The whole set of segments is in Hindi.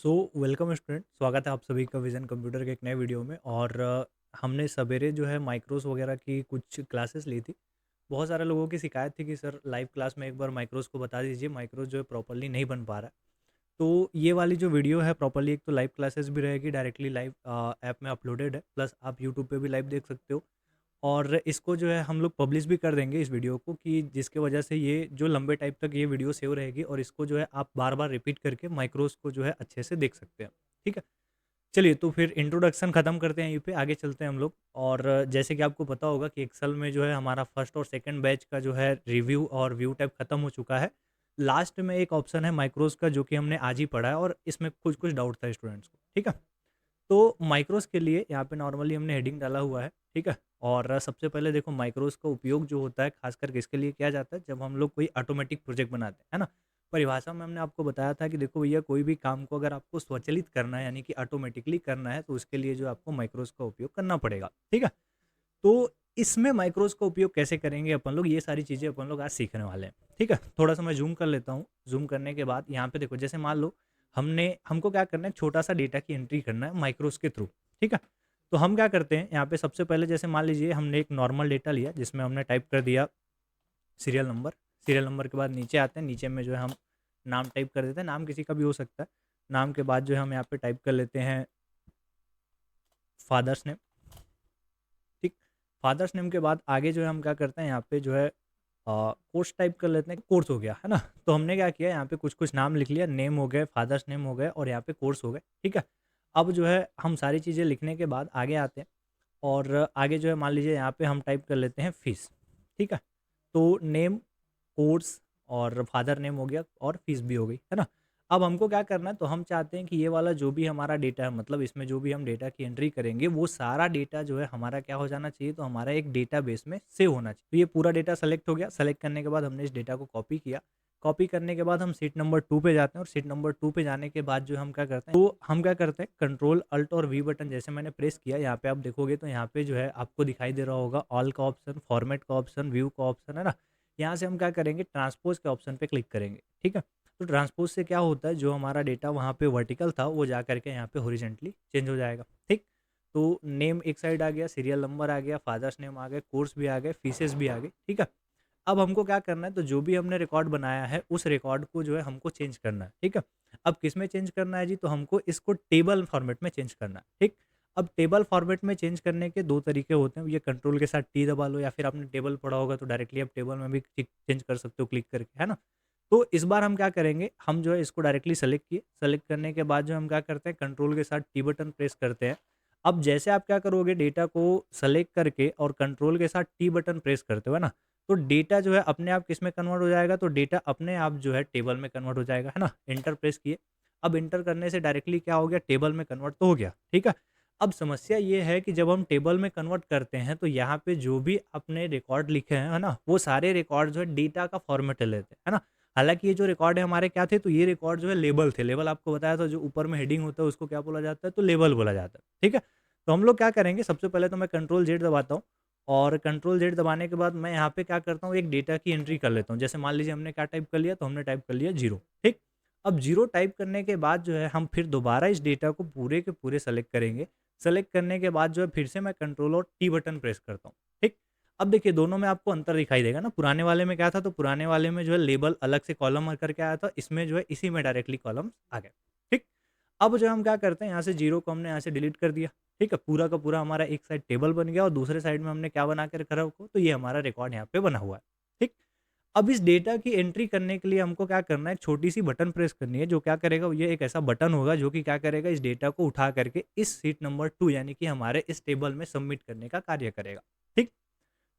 वेलकम स्टूडेंट, स्वागत है आप सभी का विज़न कंप्यूटर के एक नए वीडियो में। और हमने सवेरे जो है माइक्रोस वगैरह की कुछ क्लासेस ली थी। बहुत सारे लोगों की शिकायत थी कि सर लाइव क्लास में एक बार माइक्रोस को बता दीजिए, माइक्रोस जो है प्रॉपर्ली नहीं बन पा रहा है। तो ये वाली जो वीडियो है प्रॉपर्ली, एक तो लाइव क्लासेस भी रहेगी, डायरेक्टली लाइव ऐप में अपलोडेड है, प्लस आप यूट्यूब पे भी लाइव देख सकते हो। और इसको जो है हम लोग पब्लिश भी कर देंगे इस वीडियो को, कि जिसके वजह से ये जो लंबे टाइम तक ये वीडियो सेव रहेगी और इसको जो है आप बार बार रिपीट करके माइक्रोस को जो है अच्छे से देख सकते हैं। ठीक है, चलिए तो फिर इंट्रोडक्शन खत्म करते हैं, यहीं पे आगे चलते हैं हम लोग। और जैसे कि आपको पता होगा कि एक्सेल में जो है हमारा फर्स्ट और सेकंड बैच का जो है रिव्यू और व्यू टैब खत्म हो चुका है। लास्ट में एक ऑप्शन है माइक्रोस का, जो कि हमने आज ही पढ़ा है और इसमें कुछ कुछ डाउट था स्टूडेंट्स को। ठीक है, तो माइक्रोस के लिए यहाँ पे नॉर्मली हमने हेडिंग डाला हुआ है। ठीक है, और सबसे पहले देखो माइक्रोस का उपयोग जो होता है खास करके इसके लिए किया जाता है जब हम लोग कोई ऑटोमेटिक प्रोजेक्ट बनाते हैं, है ना। परिभाषा में हमने आपको बताया था कि देखो भैया, कोई भी काम को अगर आपको स्वचालित करना है यानी कि ऑटोमेटिकली करना है, तो उसके लिए जो आपको माइक्रोस का उपयोग करना पड़ेगा। ठीक है, तो इसमें माइक्रोस का उपयोग कैसे करेंगे अपन लोग, ये सारी चीज़ें अपन लोग आज सीखने वाले हैं। ठीक है, थोड़ा सा मैं जूम कर लेता हूँ। जूम करने के बाद यहाँ पे देखो, जैसे मान लो हमको क्या करना है, छोटा सा डेटा की एंट्री करना है माइक्रोस के थ्रू। ठीक है, तो हम क्या करते हैं यहाँ पे, सबसे पहले जैसे मान लीजिए हमने एक नॉर्मल डेटा लिया जिसमें हमने टाइप कर दिया सीरियल नंबर। सीरियल नंबर के बाद नीचे आते हैं, नीचे में जो है हम नाम टाइप कर देते हैं, नाम किसी का भी हो सकता है। नाम के बाद जो है हम यहाँ पे टाइप कर लेते हैं फादर्स नेम। ठीक, फादर्स नेम के बाद आगे जो है हम क्या करते हैं, यहाँ पे जो है कोर्स टाइप कर लेते हैं। कोर्स हो गया है ना, तो हमने क्या किया, यहाँ पे कुछ कुछ नाम लिख लिया, नेम हो गए, फादर्स नेम हो गए और यहाँ पे कोर्स हो गए। ठीक है, अब जो है हम सारी चीज़ें लिखने के बाद आगे आते हैं और आगे जो है मान लीजिए यहाँ पे हम टाइप कर लेते हैं फीस। ठीक है, तो नेम, कोर्स और फादर नेम हो गया और फीस भी हो गई, है ना। अब हमको क्या करना है, तो हम चाहते हैं कि ये वाला जो भी हमारा डेटा है, मतलब इसमें जो भी हम डेटा की एंट्री करेंगे, वो सारा डेटा जो है हमारा क्या हो जाना चाहिए, तो हमारा एक डेटाबेस में सेव होना चाहिए। तो ये पूरा डेटा सेलेक्ट हो गया। सेलेक्ट करने के बाद हमने इस डेटा को कॉपी किया। कॉपी करने के बाद हम सीट नंबर 2 पे जाते हैं और सीट नंबर 2 पे जाने के बाद जो हम क्या करते हैं, तो हम क्या करते हैं, कंट्रोल अल्ट और वी बटन जैसे मैंने प्रेस किया, यहाँ पे आप देखोगे तो यहाँ पे जो है आपको दिखाई दे रहा होगा ऑल का ऑप्शन, फॉर्मेट का ऑप्शन, व्यू का ऑप्शन, है ना। यहाँ से हम क्या करेंगे, ट्रांसपोज़ के ऑप्शन पे क्लिक करेंगे। ठीक है? तो ट्रांसपोज़ से क्या होता है, जो हमारा डेटा वहाँ पे वर्टिकल था, वो जा कर के यहाँ पे हॉरिज़ॉन्टली चेंज हो जाएगा। ठीक? तो नेम एक साइड आ गया, सीरियल नंबर आ गया, फादर्स नेम आ गए, कोर्स भी आ गए, फीसेस भी आ गई। ठीक है? अब हमको क्या करना है, तो जो भी हमने रिकॉर्ड बनाया है, उस रिकॉर्ड को जो है हमको चेंज करना है। ठीक है? अब किसमें चेंज करना है जी? तो हमको इसको टेबल फॉर्मेट में चेंज करना है। ठीक? अब टेबल फॉर्मेट में चेंज करने के 2 तरीके होते हैं। ये कंट्रोल के साथ टी दबा लो, या फिर आपने टेबल पढ़ा होगा तो डायरेक्टली आप टेबल में भी चेंज कर सकते हो क्लिक करके, है ना? तो इस बार हम क्या करेंगे, हम जो है इसको डायरेक्टली सेलेक्ट किए। सेलेक्ट करने के बाद जो हम क्या करते हैं, कंट्रोल के साथ टी बटन प्रेस करते हैं। अब जैसे आप क्या करोगे, डेटा को सेलेक्ट करके और कंट्रोल के साथ टी बटन प्रेस करते हो, है ना? तो डेटा जो है अपने आप किस में कन्वर्ट हो जाएगा, तो डेटा अपने आप जो है टेबल में कन्वर्ट हो जाएगा, है ना? एंटर प्रेस किए। अब एंटर करने से डायरेक्टली क्या हो गया, टेबल में कन्वर्ट तो हो गया। ठीक है? अब समस्या ये है कि जब हम टेबल में कन्वर्ट करते हैं, तो यहाँ पे जो भी अपने रिकॉर्ड लिखे हैं, है ना? वो सारे रिकॉर्ड जो है डेटा का फॉर्मेट ले लेते हैं, है ना? हालाँकि ये जो रिकॉर्ड है हमारे क्या थे, तो ये रिकॉर्ड जो है लेबल थे। लेबल आपको बताया था, जो ऊपर में हेडिंग होता है उसको क्या बोला जाता है, तो लेबल बोला जाता है। ठीक है? तो हम लोग क्या करेंगे, सबसे पहले तो मैं कंट्रोल ज़ेड दबाता हूँ और कंट्रोल ज़ेड दबाने के बाद मैं यहाँ पे क्या करता हूँ, एक डेटा की एंट्री कर लेता हूँ। जैसे मान लीजिए हमने क्या टाइप कर लिया, तो हमने टाइप कर लिया 0। ठीक? अब 0 टाइप करने के बाद जो है हम फिर दोबारा इस डेटा को पूरे के पूरे सेलेक्ट करेंगे। सेलेक्ट करने के बाद जो है फिर से मैं कंट्रोल और टी बटन प्रेस करता हूँ। ठीक? अब देखिए दोनों में आपको अंतर दिखाई देगा ना। पुराने वाले में क्या था, तो पुराने वाले में जो है लेबल अलग से कॉलम करके आया था, इसमें जो है इसी में डायरेक्टली कॉलम्स आ गए। ठीक? अब जो हम क्या करते हैं, यहाँ से 0 को हमने यहाँ से डिलीट कर दिया। ठीक है? पूरा का पूरा हमारा एक साइड टेबल बन गया और दूसरे साइड में हमने क्या बना के रखा है, तो ये हमारा रिकॉर्ड यहाँ पे बना हुआ है। ठीक? अब इस डेटा की एंट्री करने के लिए हमको क्या करना है, एक छोटी-सी बटन प्रेस करनी है, जो क्या करेगा, ये एक ऐसा बटन होगा जो कि क्या करेगा, इस डेटा को उठा करके इस सीट नंबर 2 यानी कि हमारे इस टेबल में सबमिट करने का कार्य करेगा। ठीक?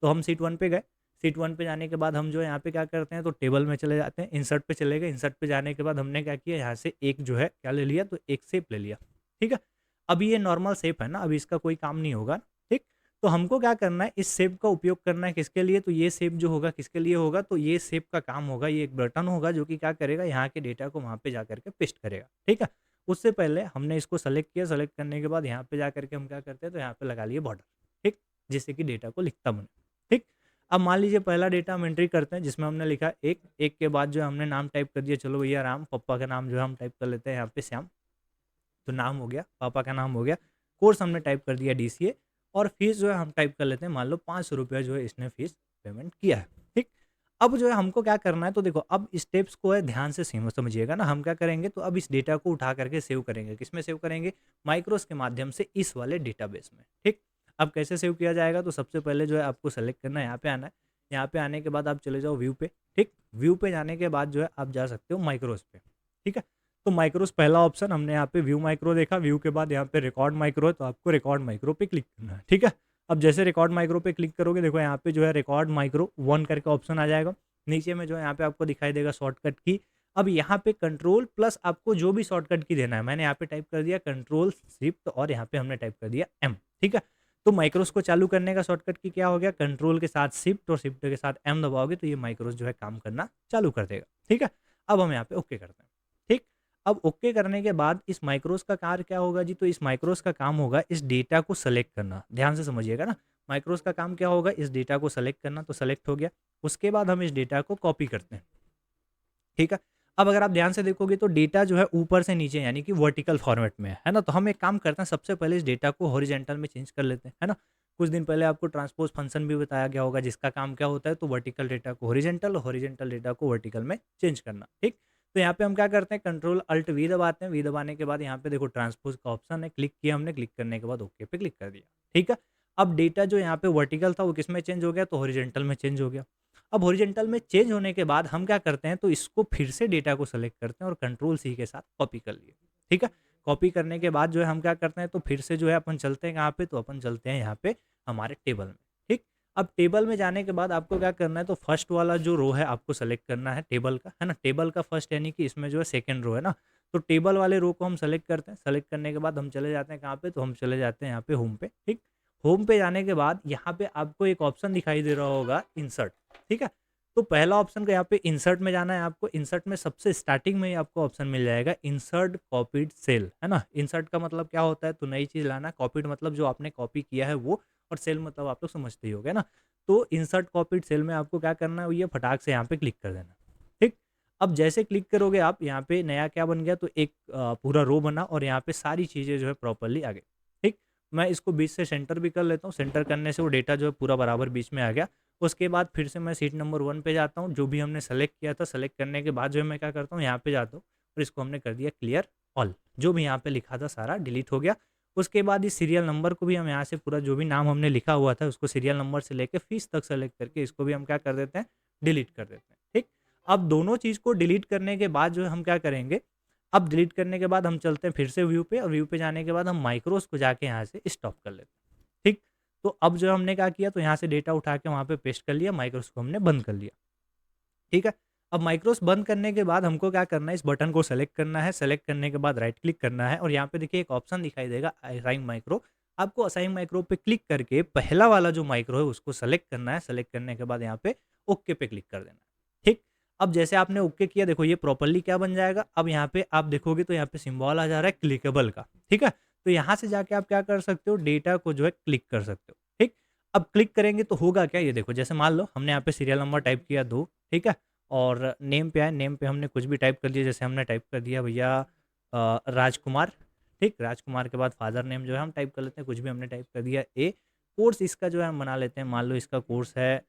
तो हम सीट 1 पे गए। सीट 1 पे जाने के बाद हम जो है यहाँ पे क्या करते हैं, तो टेबल में चले जाते हैं, इंसर्ट पे चले गए। इंसर्ट पे जाने के बाद हमने क्या किया, यहाँ से एक जो है क्या ले लिया, तो एक शेप ले लिया। ठीक है? अभी ये नॉर्मल शेप है ना, अभी इसका कोई काम नहीं होगा। ठीक? तो हमको क्या करना है, इस शेप का उपयोग करना है किसके लिए, तो ये शेप जो होगा किसके लिए होगा, तो ये शेप का काम होगा, ये एक बटन होगा जो कि क्या करेगा, यहाँ के डेटा को वहाँ पे जा करके पेस्ट करेगा। ठीक है? उससे पहले हमने इसको सेलेक्ट किया। सेलेक्ट करने के बाद यहाँ पे जा करके हम क्या करते हैं, तो यहाँ पे लगा लिए बॉर्डर। ठीक? जिससे कि डेटा को लिखता बने। ठीक? अब मान लीजिए पहला डेटा हम एंट्री करते हैं, जिसमें हमने लिखा 1। 1 के बाद जो है हमने नाम टाइप कर दिया, चलो भैया राम। पापा का नाम जो है हम टाइप कर लेते हैं यहाँ पे श्याम। तो नाम हो गया, पापा का नाम हो गया, कोर्स हमने टाइप कर दिया DCA और फीस जो है हम टाइप कर लेते हैं, मान लो ₹500 जो है इसने फीस पेमेंट किया है, ठीक? अब जो है हमको क्या करना है, तो देखो अब स्टेप्स को है ध्यान से समझिएगा ना, हम क्या करेंगे तो अब इस डेटा को उठा करके सेव करेंगे, किसमें सेव करेंगे? माइक्रोस के माध्यम से इस वाले डेटाबेस में, ठीक? अब कैसे सेव किया जाएगा, तो सबसे पहले जो है आपको सेलेक्ट करना है, यहाँ पे आना है, यहाँ पे आने के बाद आप चले जाओ व्यू पे, ठीक? व्यू पे जाने के बाद जो है आप जा सकते हो माइक्रोस पे, ठीक है? तो माइक्रोस पहला ऑप्शन हमने यहाँ पे व्यू माइक्रो देखा, व्यू के बाद यहाँ पे रिकॉर्ड माइक्रो है, तो आपको रिकॉर्ड माइक्रो पे क्लिक करना है, ठीक है? अब जैसे रिकॉर्ड माइक्रो पे क्लिक करोगे, देखो यहाँ पे जो है रिकॉर्ड माइक्रो 1 करके ऑप्शन आ जाएगा, नीचे में जो है यहाँ पे आपको दिखाई देगा शॉर्टकट की। अब यहाँ पे कंट्रोल प्लस आपको जो भी शॉर्टकट की देना है, मैंने यहाँ पे टाइप कर दिया कंट्रोल शिफ्ट और यहाँ पे हमने टाइप कर दिया M, ठीक है? तो माइक्रोस को चालू करने का शॉर्टकट की क्या हो गया, कंट्रोल के साथ शिफ्ट और शिफ्ट के साथ M दबाओगे तो ये माइक्रोस जो है काम करना चालू कर देगा, ठीक है? अब हम यहाँ पे ओके करते हैं, ठीक? अब ओके करने के बाद इस माइक्रोस का कार्य क्या होगा जी, तो इस माइक्रोस का काम होगा इस डेटा को सेलेक्ट करना, ध्यान से समझिएगा ना, माइक्रोस का काम क्या होगा, इस डेटा को सेलेक्ट करना, तो सेलेक्ट हो गया, उसके बाद हम इस डेटा को कॉपी करते हैं, ठीक है? अब अगर आप ध्यान से देखोगे तो डेटा जो है ऊपर से नीचे यानी कि वर्टिकल फॉर्मेट में है ना? तो हम एक काम करते हैं, सबसे पहले इस डेटा को हॉरिजॉन्टल में चेंज कर लेते हैं, है ना? कुछ दिन पहले आपको ट्रांसपोज़ फंक्शन भी बताया गया होगा जिसका काम क्या होता है, तो वर्टिकल डेटा को हॉरिजॉन्टल और हॉरिजॉन्टल डेटा को वर्टिकल में चेंज करना, ठीक? तो यहाँ पे हम क्या करते हैं, कंट्रोल अल्ट वी दबाते हैं, वी दबाने के बाद यहाँ पे देखो ट्रांसपोज़ का ऑप्शन है, क्लिक किया हमने, क्लिक करने के बाद ओके पे क्लिक कर दिया, ठीक है? अब डेटा जो यहाँ पे वर्टिकल था वो किसमें चेंज हो गया, तो हॉरिजॉन्टल में चेंज हो गया। अब हॉरिजॉन्टल में चेंज होने के बाद हम क्या करते हैं, तो इसको फिर से डेटा को सेलेक्ट करते हैं और कंट्रोल सी के साथ कॉपी कर लिए, ठीक है? कॉपी करने के बाद जो है हम क्या करते हैं, तो फिर से जो है अपन चलते हैं कहाँ पे, तो अपन चलते हैं यहाँ पे हमारे टेबल में, ठीक? अब टेबल में जाने के बाद आपको क्या करना है, तो फर्स्ट वाला जो रो है आपको सेलेक्ट करना है टेबल का, है ना? टेबल का फर्स्ट यानी कि इसमें जो है सेकंड रो है ना, तो टेबल वाले रो को हम सेलेक्ट करते हैं, सेलेक्ट करने के बाद हम चले जाते हैं कहाँ पे, तो हम चले जाते हैं यहाँ पे होम पे, ठीक? होम पे जाने के बाद यहाँ पे आपको एक ऑप्शन दिखाई दे रहा होगा इंसर्ट, ठीक है? तो पहला ऑप्शन का यहाँ पे इंसर्ट में जाना है आपको, इंसर्ट में सबसे स्टार्टिंग में ही आपको ऑप्शन मिल जाएगा इंसर्ट कॉपीड सेल, है ना? इंसर्ट का मतलब क्या होता है, तो नई चीज़ लाना, कॉपीड मतलब जो आपने कॉपी किया है वो, और सेल मतलब आप लोग समझते ही होंगे ना? तो इंसर्ट कॉपीड सेल में आपको क्या करना है, ये फटाक से यहाँ पे क्लिक कर देना, ठीक? अब जैसे क्लिक करोगे आप, यहाँ पे नया क्या बन गया, तो एक पूरा रो बना और यहाँ पे सारी चीज़ें जो है प्रॉपर्ली आ गई, ठीक? मैं इसको बीच से सेंटर भी कर लेता हूँ, सेंटर करने से वो डेटा जो है पूरा बराबर बीच में आ गया। उसके बाद फिर से मैं सीट नंबर 1 पे जाता हूँ, जो भी हमने सेलेक्ट किया था, सेलेक्ट करने के बाद जो है मैं क्या करता हूँ, यहाँ पे जाता हूँ और इसको हमने कर दिया क्लियर ऑल, जो भी यहाँ पे लिखा था सारा डिलीट हो गया। उसके बाद इस सीरियल नंबर को भी हम यहाँ से पूरा जो भी नाम हमने लिखा हुआ था उसको सीरियल नंबर से लेके फीस तक सेलेक्ट करके इसको भी हम क्या कर देते हैं, डिलीट कर देते हैं, ठीक? अब दोनों चीज़ को डिलीट करने के बाद जो है हम क्या करेंगे, अब डिलीट करने के बाद हम चलते हैं फिर से व्यू पे, और व्यू पे जाने के बाद हम माइक्रोस को जाके यहाँ से स्टॉप कर लेते हैं, ठीक? तो अब जो हमने क्या किया, तो यहाँ से डेटा उठा के वहाँ पे पेस्ट कर लिया, माइक्रोस को हमने बंद कर लिया, ठीक है? अब माइक्रोस बंद करने के बाद हमको क्या करना है, इस बटन को सेलेक्ट करना है, सेलेक्ट करने के बाद राइट क्लिक करना है और यहाँ पे देखिए एक ऑप्शन दिखाई देगा असाइन माइक्रो, आपको असाइन माइक्रो पे क्लिक करके पहला वाला जो माइक्रो है उसको सेलेक्ट करना है, सेलेक्ट करने के बाद यहाँ पे ओके पे क्लिक कर देना है, ठीक? अब जैसे आपने ओके किया, देखो ये प्रॉपर्ली क्या बन जाएगा, अब यहाँ पे आप देखोगे तो यहाँ पे सिंबल आ जा रहा है क्लिकेबल का, ठीक है? तो यहाँ से जाके आप क्या कर सकते हो, डेटा को जो है क्लिक कर सकते हो, ठीक? अब क्लिक करेंगे तो होगा क्या, ये देखो, जैसे मान लो हमने यहाँ पे सीरियल नंबर टाइप किया 2, ठीक है? और नेम पे आए, नेम पे हमने कुछ भी टाइप कर दिया, जैसे हमने टाइप कर दिया भैया राजकुमार, ठीक? राजकुमार के बाद फादर नेम जो है हम टाइप कर लेते हैं, कुछ भी हमने टाइप कर दिया ए, कोर्स इसका जो है हम बना लेते हैं, मान लो इसका कोर्स है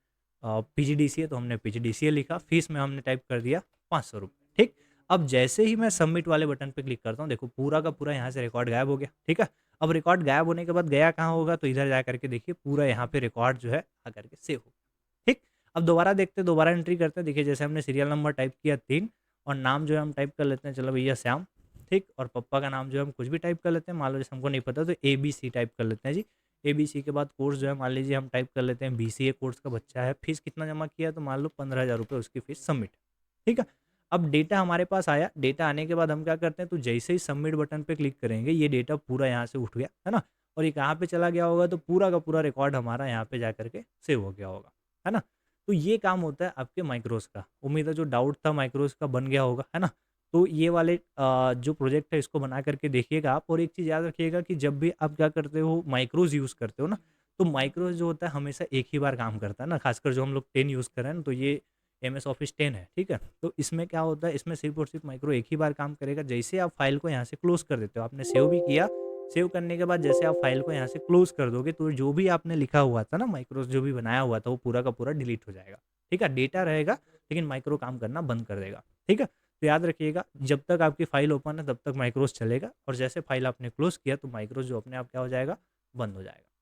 पीजीडीसीए, तो हमने पीजीडीसीए लिखा, फीस में हमने टाइप कर दिया ₹500, ठीक? अब जैसे ही मैं सबमिट वाले बटन पे क्लिक करता हूँ, देखो पूरा का पूरा यहाँ से रिकॉर्ड गायब हो गया, ठीक है? अब रिकॉर्ड गायब होने के बाद गया कहाँ होगा, तो इधर जा करके देखिए पूरा यहाँ पे रिकॉर्ड जो है आकर के सेव हो, ठीक? अब दोबारा देखते हैं, दोबारा एंट्री करते हैं, देखिए जैसे हमने सीरियल नंबर टाइप किया 3 और नाम जो है हम टाइप कर लेते हैं, चलो भैया श्याम, ठीक? और पापा का नाम जो है हम कुछ भी टाइप कर लेते हैं, मान लो जैसे हमको नहीं पता तो एबीसी टाइप कर लेते हैं जी। एबीसी के बाद कोर्स जो है मान लीजिए हम टाइप कर लेते हैं बीसीए कोर्स का बच्चा है, फीस कितना जमा किया, तो मान लो ₹15,000 उसकी फीस, सबमिट, ठीक है? अब डेटा हमारे पास आया, डेटा आने के बाद हम क्या करते हैं, तो जैसे ही सबमिट बटन पे क्लिक करेंगे ये डेटा पूरा यहाँ से उठ गया, है ना? और ये कहाँ पे चला गया होगा, तो पूरा का पूरा रिकॉर्ड हमारा यहाँ पे जा करके सेव हो गया होगा, है ना? तो ये काम होता है आपके माइक्रोस का। उम्मीद है जो डाउट था माइक्रोस का बन गया होगा, है ना? तो ये वाले जो प्रोजेक्ट है इसको बना करके देखिएगा आप, और एक चीज़ याद रखिएगा कि जब भी आप क्या करते हो माइक्रोस यूज़ करते हो ना, तो माइक्रोस जो होता है हमेशा एक ही बार काम करता है ना, खासकर जो हम लोग 10 यूज़ कर रहे हैं ना, तो ये MS ऑफिस 10 है, ठीक है? तो इसमें क्या होता है, इसमें सिर्फ़ और सिर्फ़ माइक्रो एक ही बार काम करेगा। जैसे आप फ़ाइल को यहाँ से क्लोज़ कर देते हो, आपने सेव भी किया, सेव करने के बाद जैसे आप फ़ाइल को यहाँ से क्लोज़ कर दोगे, तो जो भी आपने लिखा हुआ था ना, माइक्रो जो भी बनाया हुआ था, वो पूरा का पूरा डिलीट हो जाएगा, ठीक है? डेटा रहेगा, लेकिन माइक्रो काम करना बंद कर देगा, ठीक है? तो याद रखिएगा, जब तक आपकी फ़ाइल ओपन है, तब तक माइक्रोज़ चलेगा और जैसे फ़ाइल आपने क्लोज़ किया, तो माइक्रोज़ जो अपने आप क्या हो जाएगा, बंद हो जाएगा।